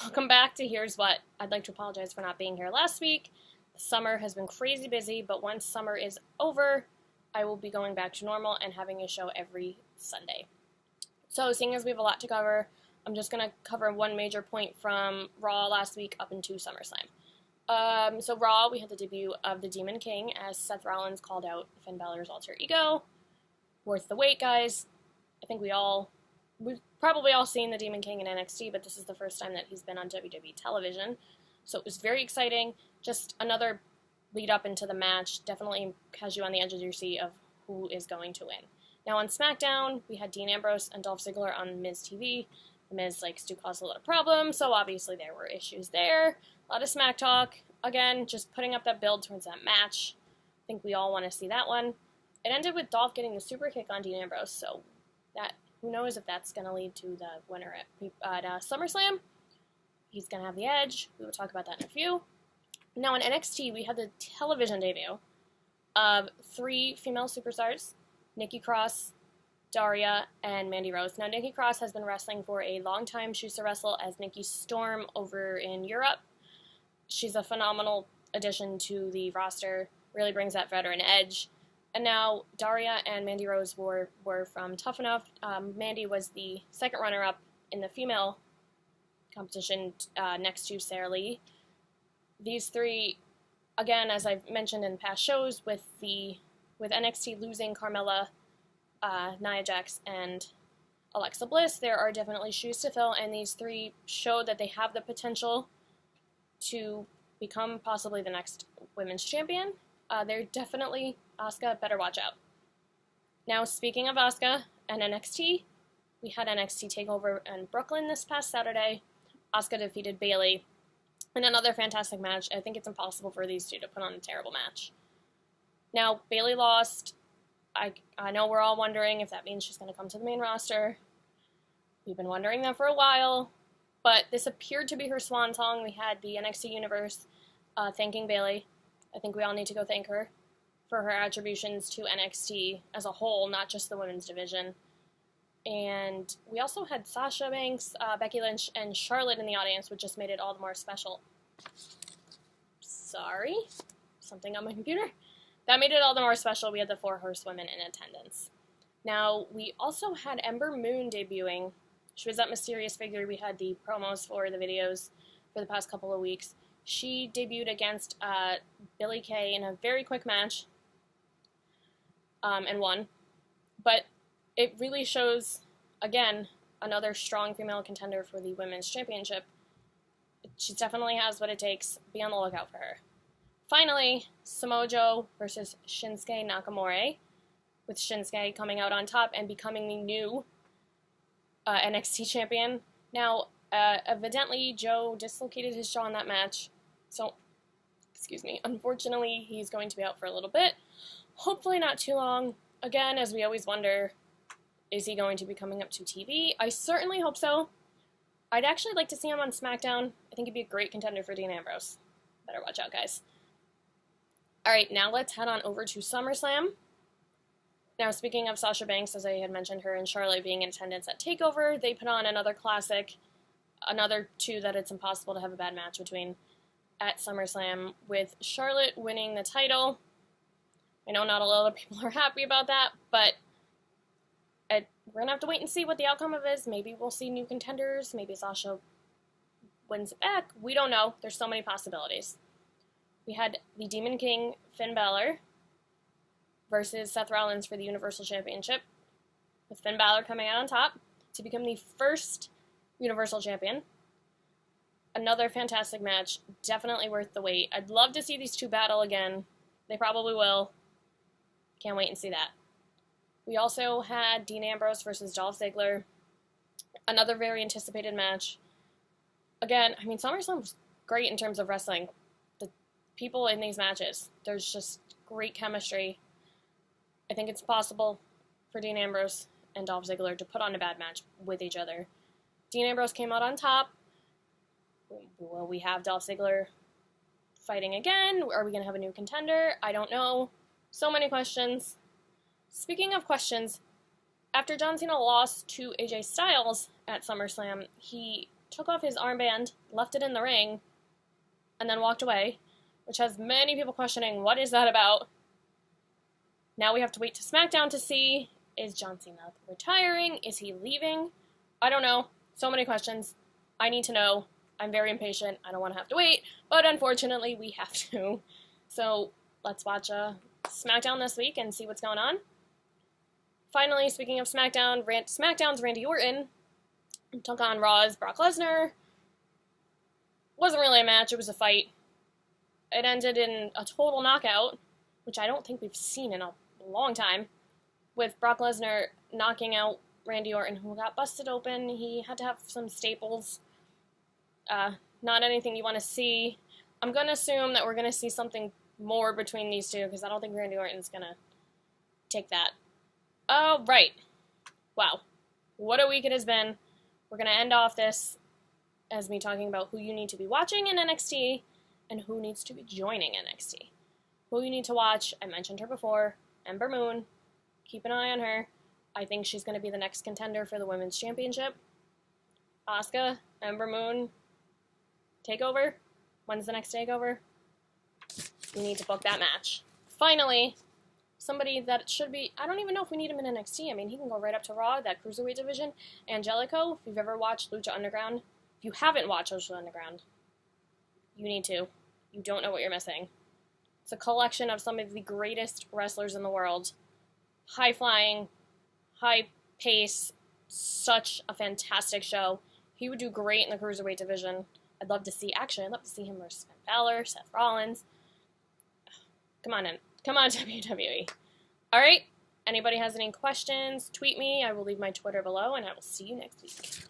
Welcome back to Here's What. I'd like to apologize for not being here last week. The summer has been crazy busy, but once summer is over, I will be going back to normal and having a show every Sunday. So, seeing as we have a lot to cover, I'm just going to cover one major point from Raw last week up into SummerSlam. So Raw, we had the debut of the Demon King as Seth Rollins called out Finn Balor's alter ego. Worth the wait, guys. I think we've probably all seen the Demon King in NXT, but this is the first time that he's been on WWE television. So it was very exciting. Just another lead up into the match. Definitely has you on the edge of your seat of who is going to win. Now on SmackDown, we had Dean Ambrose and Dolph Ziggler on Miz TV. The Miz likes to cause a lot of problems, so obviously there were issues there. A lot of smack talk. Again, just putting up that build towards that match. I think we all want to see that one. It ended with Dolph getting the super kick on Dean Ambrose, so that who knows if that's going to lead to the winner at SummerSlam. He's going to have the edge. We will talk about that in a few. Now, in NXT, we had the television debut of 3 female superstars, Nikki Cross, Daria, and Mandy Rose. Now, Nikki Cross has been wrestling for a long time. She used to wrestle as Nikki Storm over in Europe. She's a phenomenal addition to the roster, really brings that veteran edge. And now Daria and Mandy Rose were from Tough Enough. Mandy was the second runner-up in the female competition next to Sarah Lee. These 3, again, as I've mentioned in past shows, with NXT losing Carmella, Nia Jax, and Alexa Bliss, there are definitely shoes to fill, and these 3 show that they have the potential to become possibly the next women's champion. They're definitely, Asuka, better watch out. Now, speaking of Asuka and NXT, we had NXT TakeOver in Brooklyn this past Saturday. Asuka defeated Bayley in another fantastic match. I think it's impossible for these 2 to put on a terrible match. Now, Bayley lost. I know we're all wondering if that means she's going to come to the main roster. We've been wondering that for a while, but this appeared to be her swan song. We had the NXT Universe thanking Bayley. I think we all need to go thank her for her attributions to NXT as a whole, not just the women's division. And we also had Sasha Banks, Becky Lynch, and Charlotte in the audience, which just made it all the more special. Sorry, something on my computer. That made it all the more special. We had the 4 horsewomen in attendance. Now, we also had Ember Moon debuting. She was that mysterious figure we had the promos for, the videos, for the past couple of weeks. She debuted against Billie Kay in a very quick match and won. But it really shows, again, another strong female contender for the Women's Championship. She definitely has what it takes. Be on the lookout for her. Finally, Samoa Joe versus Shinsuke Nakamura, with Shinsuke coming out on top and becoming the new NXT champion. Now, evidently, Joe dislocated his jaw in that match, so, unfortunately, he's going to be out for a little bit. Hopefully not too long. Again, as we always wonder, is he going to be coming up to TV? I certainly hope so. I'd actually like to see him on SmackDown. I think he'd be a great contender for Dean Ambrose. Better watch out, guys. Alright, now let's head on over to SummerSlam. Now, speaking of Sasha Banks, as I had mentioned, her and Charlotte being in attendance at TakeOver, they put on another classic, another 2 that it's impossible to have a bad match between at SummerSlam, with Charlotte winning the title. I know not a lot of people are happy about that, but we're going to have to wait and see what the outcome of it is. Maybe we'll see new contenders. Maybe Sasha wins it back. We don't know. There's so many possibilities. We had the Demon King, Finn Balor, versus Seth Rollins for the Universal Championship, with Finn Balor coming out on top to become the first Universal Champion. Another fantastic match, definitely worth the wait. I'd love to see these 2 battle again. They probably will. Can't wait and see that. We also had Dean Ambrose versus Dolph Ziggler. Another very anticipated match. Again, I mean, SummerSlam was great in terms of wrestling. The people in these matches, there's just great chemistry. I think it's possible for Dean Ambrose and Dolph Ziggler to put on a bad match with each other. Dean Ambrose came out on top. Will we have Dolph Ziggler fighting again? Are we going to have a new contender? I don't know. So many questions. Speaking of questions, after John Cena lost to AJ Styles at SummerSlam, he took off his armband, left it in the ring, and then walked away, which has many people questioning, what is that about? Now we have to wait to Smackdown to see, is John Cena retiring? Is he leaving? I don't know. So many questions. I need to know. I'm very impatient. I don't want to have to wait, but unfortunately we have to. So let's watch Smackdown this week and see what's going on. Finally, speaking of Smackdown, Smackdown's Randy Orton took on Raw's Brock Lesnar. Wasn't really a match, it was a fight. It ended in a total knockout, which I don't think we've seen in a long time, with Brock Lesnar knocking out Randy Orton, who got busted open. He had to have some staples. Not anything you want to see. I'm going to assume that we're going to see something more between these two, because I don't think Randy Orton's going to take that. Oh, right. Wow. What a week it has been. We're going to end off this as me talking about who you need to be watching in NXT and who needs to be joining NXT. Who you need to watch, I mentioned her before, Ember Moon. Keep an eye on her. I think she's going to be the next contender for the Women's Championship. Asuka, Ember Moon, Takeover. When's the next Takeover? We need to book that match. Finally, somebody that should be, I don't even know if we need him in NXT. I mean, he can go right up to Raw, that Cruiserweight division. Angelico, if you've ever watched Lucha Underground, if you haven't watched Lucha Underground, you need to. You don't know what you're missing. It's a collection of some of the greatest wrestlers in the world. High-flying, high-pace, such a fantastic show. He would do great in the Cruiserweight division. I'd love to see him versus Finn Balor, Seth Rollins. Come on, WWE. Alright, anybody has any questions, tweet me. I will leave my Twitter below, and I will see you next week.